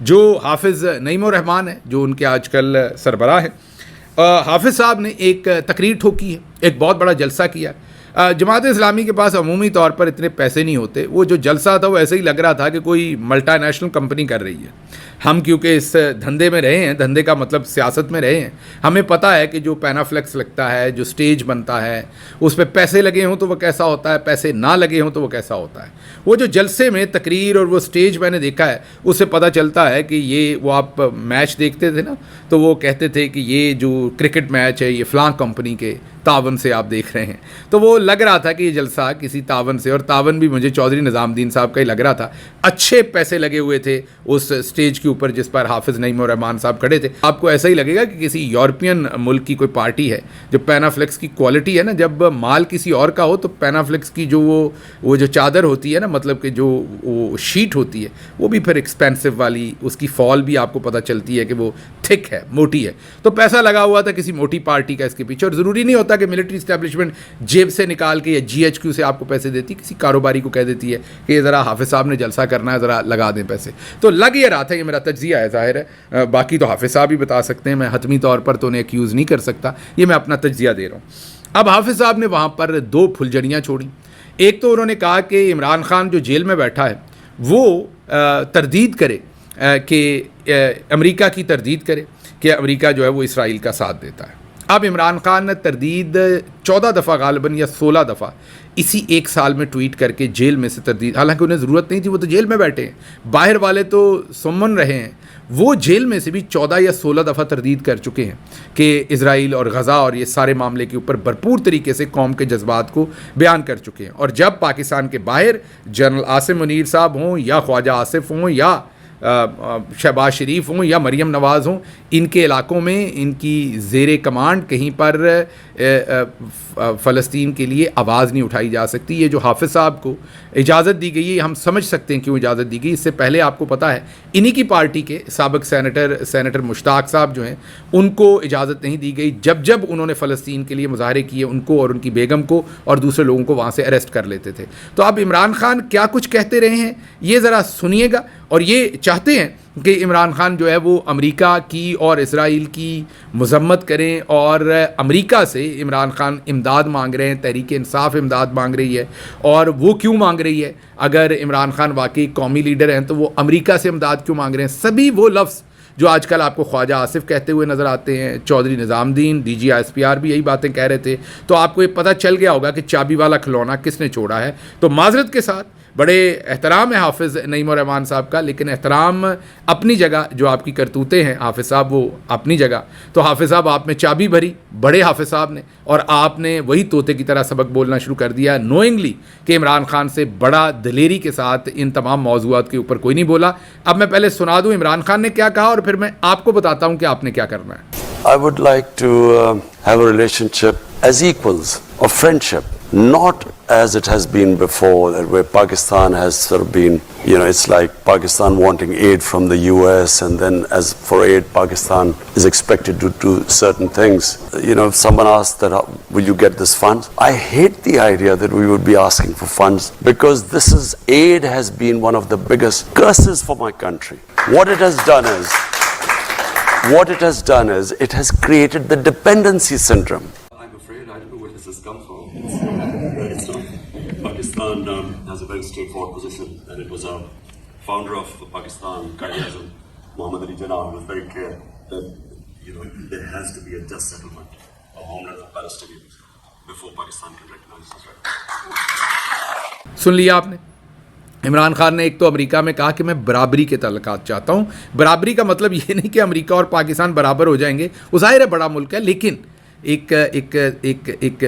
جو حافظ نعیم الرحمان ہے جو ان کے آج کل سربراہ ہیں. حافظ صاحب نے ایک تقریر ٹھوکی ہے, ایک بہت بڑا جلسہ کیا. جماعت اسلامی کے پاس عمومی طور پر اتنے پیسے نہیں ہوتے. وہ جو جلسہ تھا وہ ایسے ہی لگ رہا تھا کہ کوئی ملٹا نیشنل کمپنی کر رہی ہے. ہم کیونکہ اس دھندے میں رہے ہیں, دھندے کا مطلب سیاست میں رہے ہیں, ہمیں پتہ ہے کہ جو پینافلیکس لگتا ہے, جو سٹیج بنتا ہے, اس پہ پیسے لگے ہوں تو وہ کیسا ہوتا ہے, پیسے نہ لگے ہوں تو وہ کیسا ہوتا ہے. وہ جو جلسے میں تقریر اور وہ سٹیج میں نے دیکھا ہے, اس سے پتہ چلتا ہے کہ یہ وہ آپ میچ دیکھتے تھے نا, تو وہ کہتے تھے کہ یہ جو کرکٹ میچ ہے یہ فلاں کمپنی کے تعاون سے آپ دیکھ رہے ہیں. تو وہ لگ رہا تھا کہ یہ جلسہ کسی تعاون سے, اور تعاون بھی مجھے چودھری نظام الدین صاحب کا ہی لگ رہا تھا. اچھے پیسے لگے ہوئے تھے اس سٹیج کے اوپر جس پر حافظ نعیم الرحمان صاحب کھڑے تھے. آپ کو ایسا ہی لگے گا کہ کسی یورپین ملک کی کوئی پارٹی ہے. جو پینافلیکس کی کوالٹی ہے نا, جب مال کسی اور کا ہو تو پینافلیکس کی جو وہ جو چادر ہوتی ہے نا, مطلب کہ جو وہ شیٹ ہوتی ہے وہ بھی پھر ایکسپینسو والی, اس کی فال بھی آپ کو پتہ چلتی ہے کہ وہ تھک ہے, موٹی ہے. تو پیسہ لگا ہوا تھا کسی موٹی پارٹی کا اس کے پیچھے. اور ضروری نہیں ہوتا کہ ملٹری اسٹیبلشمنٹ جیب سے نکال کے یا جی ایچ کیو سے آپ کو پیسے دیتی, کسی کاروباری کو کہہ دیتی ہے کہ یہ ذرا حافظ صاحب نے جلسہ کرنا ہے, ذرا لگا دیں پیسے. تو لگ یہ رہا تھا, یہ میرا تجزیہ ہے, ظاہر ہے باقی تو حافظ صاحب ہی بتا سکتے ہیں, میں حتمی طور پر تو انہیں ایکیوز نہیں کر سکتا, یہ میں اپنا تجزیہ دے رہا ہوں. اب حافظ صاحب نے وہاں پر دو پھلجھڑیاں چھوڑیں. ایک تو انہوں نے کہا کہ عمران خان جو جیل میں بیٹھا ہے وہ تردید کرے, کہ امریکہ کی تردید کرے کہ امریکہ جو ہے وہ اسرائیل کا ساتھ دیتا ہے. اب عمران خان نے تردید 14 دفعہ غالباً یا 16 دفعہ اسی ایک سال میں ٹویٹ کر کے جیل میں سے تردید, حالانکہ انہیں ضرورت نہیں تھی, وہ تو جیل میں بیٹھے ہیں, باہر والے تو سمن رہے ہیں, وہ جیل میں سے بھی 14 یا 16 دفعہ تردید کر چکے ہیں کہ اسرائیل اور غزہ اور یہ سارے معاملے کے اوپر بھرپور طریقے سے قوم کے جذبات کو بیان کر چکے ہیں. اور جب پاکستان کے باہر جنرل عاصم منیر صاحب ہوں یا خواجہ آصف ہوں یا شہباز شریف ہوں یا مریم نواز ہوں, ان کے علاقوں میں ان کی زیر کمانڈ کہیں پر فلسطین کے لیے آواز نہیں اٹھائی جا سکتی. یہ جو حافظ صاحب کو اجازت دی گئی ہے, ہم سمجھ سکتے ہیں کیوں اجازت دی گئی. اس سے پہلے آپ کو پتہ ہے انہی کی پارٹی کے سابق سینیٹر مشتاق صاحب جو ہیں, ان کو اجازت نہیں دی گئی. جب انہوں نے فلسطین کے لیے مظاہرے کیے, ان کو اور ان کی بیگم کو اور دوسرے لوگوں کو وہاں سے اریسٹ کر لیتے تھے. تو اب عمران خان کیا کچھ کہتے رہے ہیں یہ ذرا سنیے گا, اور یہ چاہتے ہیں کہ عمران خان جو ہے وہ امریکہ کی اور اسرائیل کی مذمت کریں, اور امریکہ سے عمران خان امداد مانگ رہے ہیں, تحریک انصاف امداد مانگ رہی ہے. اور وہ کیوں مانگ رہی ہے؟ اگر عمران خان واقعی قومی لیڈر ہیں تو وہ امریکہ سے امداد کیوں مانگ رہے ہیں؟ سبھی وہ لفظ جو آج کل آپ کو خواجہ آصف کہتے ہوئے نظر آتے ہیں, Chaudhry Nizamuddin, D G S P R بھی یہی باتیں کہہ رہے تھے, تو آپ کو یہ پتہ چل گیا ہوگا کہ چابی والا کھلونا کس نے چھوڑا ہے. تو معذرت کے ساتھ بڑے احترام ہے حافظ نعیم الرحمان صاحب کا, لیکن احترام اپنی جگہ, جو آپ کی کرتوتیں ہیں حافظ صاحب وہ اپنی جگہ. تو حافظ صاحب آپ میں چابی بھری بڑے حافظ صاحب نے, اور آپ نے وہی طوطے کی طرح سبق بولنا شروع کر دیا نوئنگلی کہ عمران خان سے بڑا دلیری کے ساتھ ان تمام موضوعات کے اوپر کوئی نہیں بولا. اب میں پہلے سنا دوں عمران خان نے کیا کہا, اور پھر میں آپ کو بتاتا ہوں کہ آپ نے کیا کرنا ہے. I would like to have a relationship as equals, of friendship, not as it has been before, where Pakistan has sort of been, it's like Pakistan wanting aid from the US, and then as for aid, Pakistan is expected to do certain things. If someone asks that, will you get this funds? I hate the idea that we would be asking for funds, because aid has been one of the biggest curses for my country. What it has done is it has created the dependency syndrome. I'm afraid I don't know where this has come from. It's not. Pakistan has a very straightforward position, and it was a founder of Pakistan, Qaid-e-Azam, Muhammad Ali Jinnah, was very clear that there has to be a just settlement of homeland of Palestinians before Pakistan can recognize Israel. سن لیا آپ نے, عمران خان نے ایک تو امریکہ میں کہا کہ میں برابری کے تعلقات چاہتا ہوں. برابری کا مطلب یہ نہیں کہ امریکہ اور پاکستان برابر ہو جائیں گے, وہ ظاہر ہے بڑا ملک ہے, لیکن ایک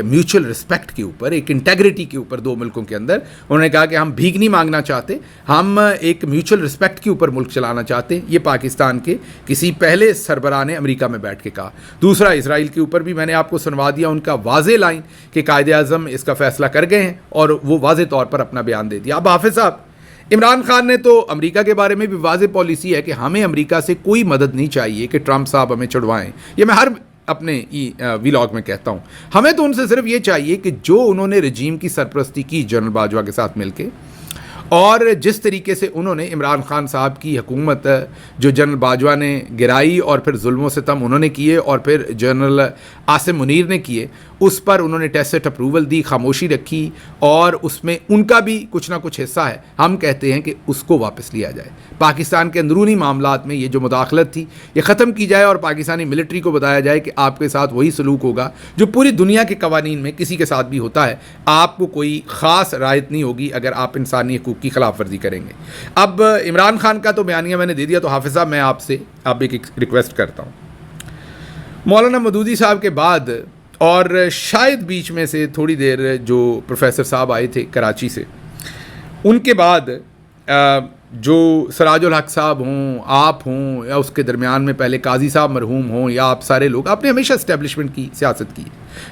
میوچل رسپیکٹ کے اوپر, ایک انٹیگریٹی کے اوپر دو ملکوں کے اندر انہوں نے کہا کہ ہم بھیک نہیں مانگنا چاہتے, ہم ایک میوچل رسپیکٹ کے اوپر ملک چلانا چاہتے ہیں. یہ پاکستان کے کسی پہلے سربراہ نے امریکہ میں بیٹھ کے کہا. دوسرا, اسرائیل کے اوپر بھی میں نے آپ کو سنوا دیا ان کا واضح لائن کہ قائد اعظم اس کا فیصلہ کر گئے ہیں, اور وہ واضح طور پر اپنا بیان دے دیا. اب حافظ صاحب, عمران خان نے تو امریکہ کے بارے میں بھی واضح پالیسی ہے کہ ہمیں امریکہ سے کوئی مدد نہیں چاہیے کہ ٹرمپ صاحب ہمیں چھڑوائیں. یہ میں ہر اپنے ویلاگ میں کہتا ہوں, ہمیں تو ان سے صرف یہ چاہیے کہ جو انہوں نے رجیم کی سرپرستی کی جنرل باجوہ کے ساتھ مل کے, اور جس طریقے سے انہوں نے عمران خان صاحب کی حکومت جو جنرل باجوہ نے گرائی اور پھر ظلم و ستم انہوں نے کیے اور پھر جنرل عاصم منیر نے کیے، اس پر انہوں نے ٹیسٹ اپروول دی، خاموشی رکھی، اور اس میں ان کا بھی کچھ نہ کچھ حصہ ہے. ہم کہتے ہیں کہ اس کو واپس لیا جائے. پاکستان کے اندرونی معاملات میں یہ جو مداخلت تھی یہ ختم کی جائے، اور پاکستانی ملٹری کو بتایا جائے کہ آپ کے ساتھ وہی سلوک ہوگا جو پوری دنیا کے قوانین میں کسی کے ساتھ بھی ہوتا ہے. آپ کو کوئی خاص رعایت نہیں ہوگی اگر آپ انسانی حقوق کی خلاف ورزی کریں گے. اب عمران خان کا تو بیانیہ میں نے دے دیا، تو حافظ صاحب میں آپ سے ایک ریکویسٹ کرتا ہوں. مولانا مودودی صاحب کے بعد اور شاید بیچ میں سے تھوڑی دیر جو پروفیسر صاحب آئے تھے کراچی سے، ان کے بعد جو سراج الحق صاحب ہوں، آپ ہوں، یا اس کے درمیان میں پہلے قاضی صاحب مرحوم ہوں، یا آپ سارے لوگ، آپ نے ہمیشہ اسٹیبلشمنٹ کی سیاست کی.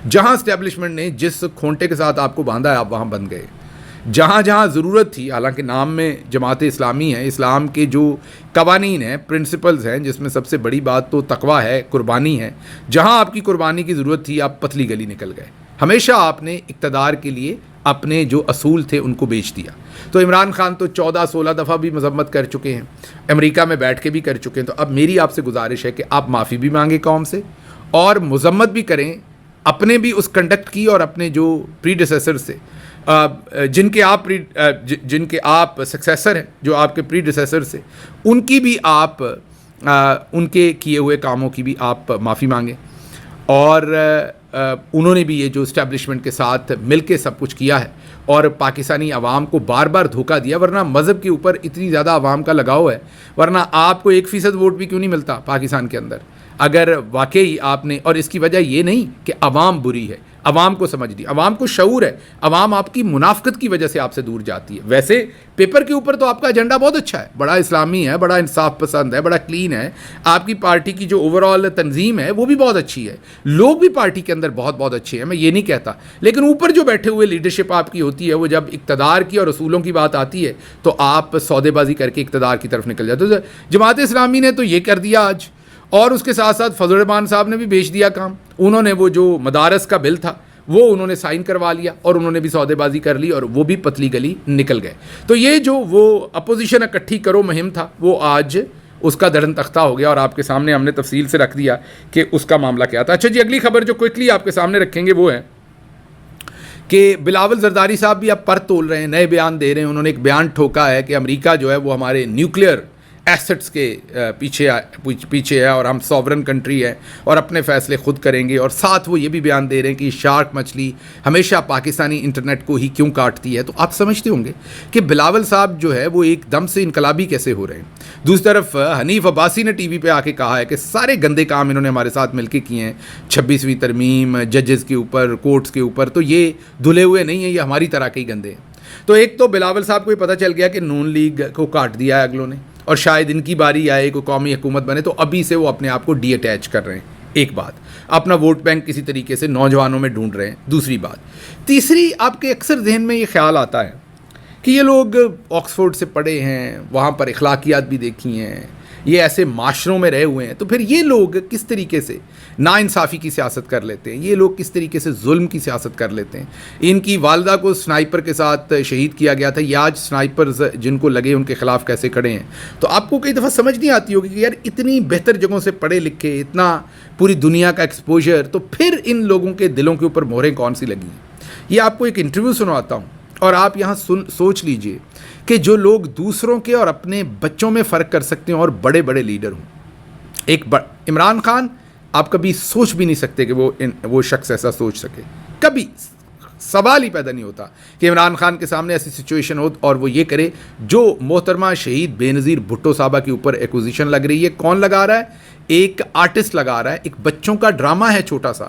جہاں اسٹیبلشمنٹ نے جس کھونٹے کے ساتھ آپ کو باندھا ہے آپ وہاں بند گئے. جہاں جہاں ضرورت تھی، حالانکہ نام میں جماعت اسلامی ہے، اسلام کے جو قوانین ہیں، پرنسپلز ہیں، جس میں سب سے بڑی بات تو تقویٰ ہے، قربانی ہے، جہاں آپ کی قربانی کی ضرورت تھی آپ پتلی گلی نکل گئے. ہمیشہ آپ نے اقتدار کے لیے اپنے جو اصول تھے ان کو بیچ دیا. تو عمران خان تو 14-16 دفعہ بھی مذمت کر چکے ہیں، امریکہ میں بیٹھ کے بھی کر چکے ہیں. تو اب میری آپ سے گزارش ہے کہ آپ معافی بھی مانگیں قوم سے، اور مذمت بھی کریں اپنے بھی اس کنڈکٹ کی، اور اپنے جو پریڈیسیسر سے جن کے آپ سکسیسر ہیں، جو آپ کے پریڈیسیسر سے، ان کی بھی آپ ان کے کیے ہوئے کاموں کی بھی آپ معافی مانگیں. اور انہوں نے بھی یہ جو اسٹیبلشمنٹ کے ساتھ مل کے سب کچھ کیا ہے اور پاکستانی عوام کو بار بار دھوکہ دیا. ورنہ مذہب کے اوپر اتنی زیادہ عوام کا لگاؤ ہے، ورنہ آپ کو 1% ووٹ بھی کیوں نہیں ملتا پاکستان کے اندر اگر واقعی آپ نے. اور اس کی وجہ یہ نہیں کہ عوام بری ہے، عوام کو سمجھ دی، عوام کو شعور ہے. عوام آپ کی منافقت کی وجہ سے آپ سے دور جاتی ہے. ویسے پیپر کے اوپر تو آپ کا ایجنڈا بہت اچھا ہے، بڑا اسلامی ہے، بڑا انصاف پسند ہے، بڑا کلین ہے. آپ کی پارٹی کی جو اوور آل تنظیم ہے وہ بھی بہت اچھی ہے، لوگ بھی پارٹی کے اندر بہت بہت اچھے ہیں، میں یہ نہیں کہتا. لیکن اوپر جو بیٹھے ہوئے لیڈرشپ آپ کی ہوتی ہے، وہ جب اقتدار کی اور اصولوں کی بات آتی ہے تو آپ سودے بازی کر کے اقتدار کی طرف نکل جاتے. جماعت اسلامی نے تو یہ کر دیا آج، اور اس کے ساتھ ساتھ فضل الرحمان صاحب نے بھی بیچ دیا کام. انہوں نے وہ جو مدارس کا بل تھا وہ انہوں نے سائن کروا لیا، اور انہوں نے بھی سودے بازی کر لی، اور وہ بھی پتلی گلی نکل گئے. تو یہ جو وہ اپوزیشن اکٹھی کرو مہم تھا وہ آج اس کا درن تختہ ہو گیا، اور آپ کے سامنے ہم نے تفصیل سے رکھ دیا کہ اس کا معاملہ کیا تھا. اچھا جی، اگلی خبر جو کوئکلی آپ کے سامنے رکھیں گے وہ ہے کہ بلاول زرداری صاحب بھی اب پر تول رہے ہیں، نئے بیان دے رہے ہیں. انہوں نے ایک بیان ٹھوکا ہے کہ امریکہ جو ہے وہ ہمارے نیوکلیئر ایسٹس کے پیچھے ہے، اور ہم سوورن کنٹری ہے اور اپنے فیصلے خود کریں گے. اور ساتھ وہ یہ بھی بیان دے رہے ہیں کہ شارک مچھلی ہمیشہ پاکستانی انٹرنیٹ کو ہی کیوں کاٹتی ہے. تو آپ سمجھتے ہوں گے کہ بلاول صاحب جو ہے وہ ایک دم سے انقلابی کیسے ہو رہے ہیں. دوسری طرف حنیف عباسی نے ٹی وی پہ آ کے کہا ہے کہ سارے گندے کام انہوں نے ہمارے ساتھ مل کے کیے ہیں، 26ویں ترمیم، ججز کے اوپر، کورٹس کے اوپر، تو یہ دھلے ہوئے نہیں ہیں، یہ ہماری طرح کے ہی گندے ہیں. تو ایک تو بلاول صاحب کو یہ پتہ چل گیا کہ نون لیگ کو کاٹ دیا ہے اگلوں نے، اور شاید ان کی باری آئے کوئی قومی حکومت بنے، تو ابھی سے وہ اپنے آپ کو ڈی اٹیچ کر رہے ہیں. ایک بات، اپنا ووٹ بینک کسی طریقے سے نوجوانوں میں ڈھونڈ رہے ہیں. دوسری بات، تیسری، آپ کے اکثر ذہن میں یہ خیال آتا ہے کہ یہ لوگ آکسفورڈ سے پڑھے ہیں، وہاں پر اخلاقیات بھی دیکھی ہیں، یہ ایسے معاشروں میں رہے ہوئے ہیں، تو پھر یہ لوگ کس طریقے سے ناانصافی کی سیاست کر لیتے ہیں، یہ لوگ کس طریقے سے ظلم کی سیاست کر لیتے ہیں. ان کی والدہ کو سنائپر کے ساتھ شہید کیا گیا تھا، یہ آج سنائپرز جن کو لگے ان کے خلاف کیسے کھڑے ہیں. تو آپ کو کئی دفعہ سمجھ نہیں آتی ہوگی کہ یار اتنی بہتر جگہوں سے پڑھے لکھے، اتنا پوری دنیا کا ایکسپوجر، تو پھر ان لوگوں کے دلوں کے اوپر مہریں کون سی لگی ہیں. یہ آپ کو ایک انٹرویو سنواتا ہوں، اور آپ یہاں سوچ لیجئے کہ جو لوگ دوسروں کے اور اپنے بچوں میں فرق کر سکتے ہیں اور بڑے بڑے لیڈر ہوں. عمران خان، آپ کبھی سوچ بھی نہیں سکتے کہ وہ شخص ایسا سوچ سکے. کبھی سوال ہی پیدا نہیں ہوتا کہ عمران خان کے سامنے ایسی سچویشن ہو اور وہ یہ کرے. جو محترمہ شہید بے نظیر بھٹو صاحبہ کے اوپر ایکوزیشن لگ رہی ہے، کون لگا رہا ہے؟ ایک آرٹسٹ لگا رہا ہے. ایک بچوں کا ڈرامہ ہے چھوٹا سا،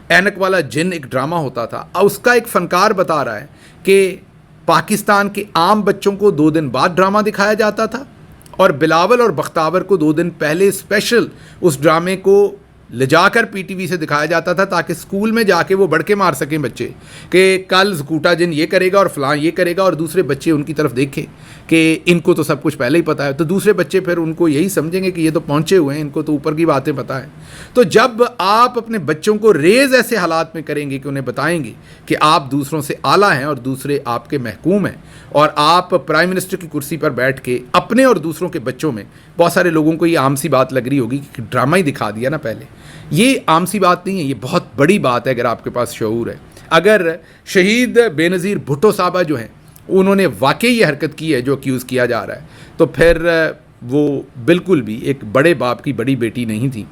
اینک والا جن ایک ڈرامہ ہوتا تھا، اس کا ایک فنکار بتا رہا ہے کہ پاکستان کے عام بچوں کو 2 دن بعد ڈرامہ دکھایا جاتا تھا، اور بلاول اور بختاور کو 2 دن پہلے اسپیشل اس ڈرامے کو لے جا کر پی ٹی وی سے دکھایا جاتا تھا تاکہ اسکول میں جا کے وہ بڑھ کے مار سکیں بچے کہ کل زکوٹا جن یہ کرے گا اور فلاں یہ کرے گا، اور دوسرے بچے ان کی طرف دیکھیں کہ ان کو تو سب کچھ پہلے ہی پتہ ہے، تو دوسرے بچے پھر ان کو یہی سمجھیں گے کہ یہ تو پہنچے ہوئے ہیں، ان کو تو اوپر کی باتیں پتہ ہیں۔ تو جب آپ اپنے بچوں کو ریز ایسے حالات میں کریں گے کہ انہیں بتائیں گے کہ آپ دوسروں سے اعلیٰ ہیں اور دوسرے آپ کے محکوم ہیں، اور آپ پرائم منسٹر کی کرسی پر بیٹھ کے اپنے اور دوسروں کے بچوں میں، بہت سارے لوگوں کو یہ عام سی بات لگ رہی ہوگی کہ ڈرامہ ہی دکھا دیا نا پہلے، یہ عام سی بات نہیں ہے، یہ بہت بڑی بات ہے اگر آپ کے پاس شعور ہے۔ اگر شہید بے نظیر بھٹو صاحبہ جو ہیں انہوں نے واقعی یہ حرکت کی ہے جو اکیوز کیا جا رہا ہے، تو پھر وہ بالکل بھی ایک بڑے باپ کی بڑی بیٹی نہیں تھی۔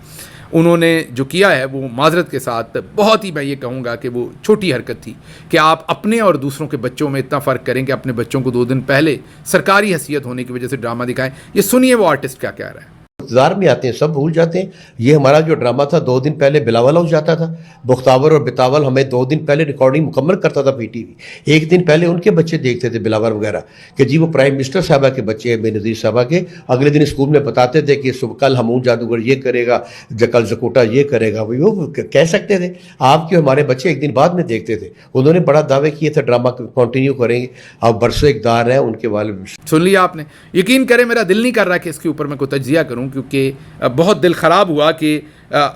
انہوں نے جو کیا ہے وہ معذرت کے ساتھ بہت ہی، میں یہ کہوں گا کہ وہ چھوٹی حرکت تھی کہ آپ اپنے اور دوسروں کے بچوں میں اتنا فرق کریں کہ اپنے بچوں کو 2 دن پہلے سرکاری حیثیت ہونے کی وجہ سے ڈرامہ دکھائیں۔ یہ سنیے وہ آرٹسٹ کیا کہہ رہا ہے۔ انتظار میں آتے ہیں، سب بھول جاتے ہیں۔ یہ ہمارا جو ڈرامہ تھا 2 دن پہلے بلاول ہاؤس جاتا تھا، بختاور اور بتاول ہمیں 2 دن پہلے ریکارڈنگ مکمل کرتا تھا پی ٹی وی۔ 1 دن پہلے ان کے بچے دیکھتے تھے بلاول وغیرہ کہ جی وہ پرائم منسٹر صاحبہ کے بچے ہیں، بے نظیر صاحبہ کے۔ اگلے دن اسکول میں بتاتے تھے کہ کل ہمون جادوگر یہ کرے گا، کل زکوٹا یہ کرے گا۔ وہ کہہ سکتے تھے، آپ کے ہمارے بچے 1 دن بعد میں دیکھتے تھے۔ انہوں نے بڑا دعوے کیے تھے ڈرامہ کنٹینیو کریں گے، اب برسوں اقدار ہیں ان کے والد۔ سن لیا آپ نے۔ یقین کریں میرا دل نہیں کر رہا کہ اس کے اوپر میں کوئی تجزیہ کروں، کیونکہ بہت دل خراب ہوا کہ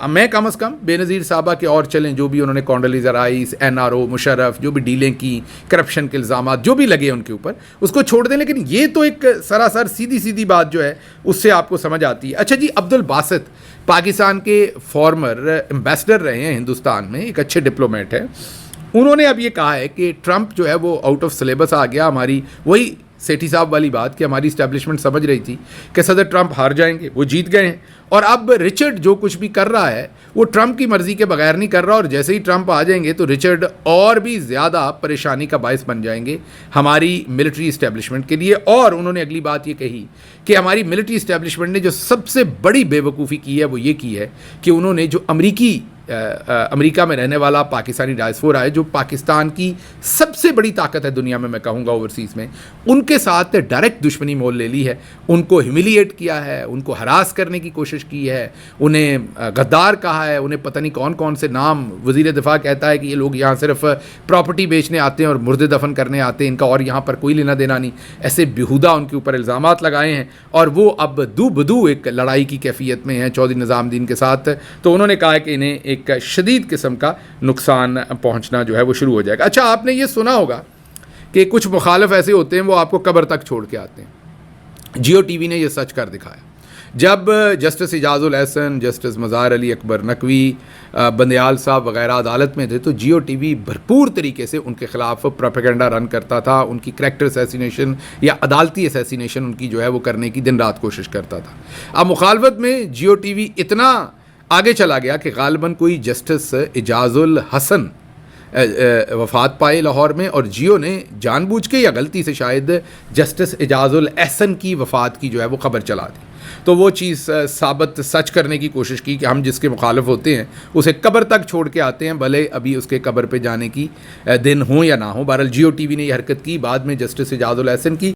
میں کم از کم بے نظیر صاحبہ کے اور چلیں جو بھی انہوں نے Condoleezza Rice, N R O, Musharraf, جو بھی ڈیلیں کی، کرپشن کے الزامات جو بھی لگے ان کے اوپر، اس کو چھوڑ دیں، لیکن یہ تو ایک سراسر سیدھی بات جو ہے اس سے آپ کو سمجھ آتی ہے۔ اچھا جی، عبد الباسط پاکستان کے فارمر ایمبیسڈر رہے ہیں ہندوستان میں، ایک اچھے ڈپلومیٹ ہیں، انہوں نے اب یہ کہا ہے کہ ٹرمپ جو ہے وہ آؤٹ آف سلیبس آ گیا۔ ہماری وہی سیٹھی صاحب والی بات کہ ہماری اسٹیبلشمنٹ سمجھ رہی تھی کہ صدر ٹرمپ ہار جائیں گے، وہ جیت گئے ہیں، اور اب رچرڈ جو کچھ بھی کر رہا ہے وہ ٹرمپ کی مرضی کے بغیر نہیں کر رہا، اور جیسے ہی ٹرمپ آ جائیں گے تو رچرڈ اور بھی زیادہ پریشانی کا باعث بن جائیں گے ہماری ملٹری اسٹیبلشمنٹ کے لیے۔ اور انہوں نے اگلی بات یہ کہی کہ ہماری ملٹری اسٹیبلشمنٹ نے جو سب سے بڑی بے وقوفی کی ہے وہ یہ کی ہے کہ انہوں نے جو امریکہ میں رہنے والا پاکستانی ڈائسپورا ہے، جو پاکستان کی سب سے بڑی طاقت ہے دنیا میں کہوں گا اوورسیز میں، ان کے ساتھ ڈائریکٹ دشمنی مول لے لی ہے، ان کو ہیوملیٹ کیا ہے، ان کو ہراس کرنے کی کوشش کی ہے، انہیں غدار کہا ہے، انہیں پتہ نہیں کون کون سے نام، وزیر دفاع کہتا ہے کہ یہ لوگ یہاں صرف پراپرٹی بیچنے آتے ہیں اور مردے دفن کرنے آتے ہیں، ان کا اور یہاں پر کوئی لینا دینا نہیں، ایسے بیہودہ ان کے اوپر الزامات لگائے ہیں، اور وہ اب دو بدو ایک لڑائی کی کیفیت میں ہیں چودھری نظام الدین کے ساتھ۔ تو انہوں نے کہا کہ انہیں ایک شدید قسم کا نقصان پہنچنا جو ہے وہ شروع ہو جائے گا۔ اچھا، آپ نے یہ سنا ہوگا کہ کچھ مخالف ایسے ہوتے ہیں وہ آپ کو قبر تک چھوڑ کے آتے ہیں۔ جیو ٹی وی نے یہ سچ کر دکھایا۔ جب جسٹس اعجاز الاحسن، جسٹس مظاہر علی اکبر نقوی، بندیال صاحب وغیرہ عدالت میں تھے تو جیو ٹی وی بھرپور طریقے سے ان کے خلاف پروپیگنڈا رن کرتا تھا، ان کی کریکٹر اسیسینیشن یا عدالتی اسیسینیشن ان کی جو ہے وہ کرنے کی دن رات کوشش کرتا تھا۔ اب مخالفت میں جیو ٹی وی اتنا آگے چلا گیا کہ غالباً کوئی جسٹس اعجاز الحسن وفات پائے لاہور میں، اور جیو نے جان بوجھ کے یا غلطی سے شاید جسٹس اعجاز الاحسن کی وفات کی جو ہے وہ خبر چلا دی، تو وہ چیز ثابت سچ کرنے کی کوشش کی کہ ہم جس کے مخالف ہوتے ہیں اسے قبر تک چھوڑ کے آتے ہیں، بھلے ابھی اس کے قبر پہ جانے کی دن ہوں یا نہ ہوں۔ بہرحال جیو ٹی وی نے یہ حرکت کی، بعد میں جسٹس اعجاز الاحسن کی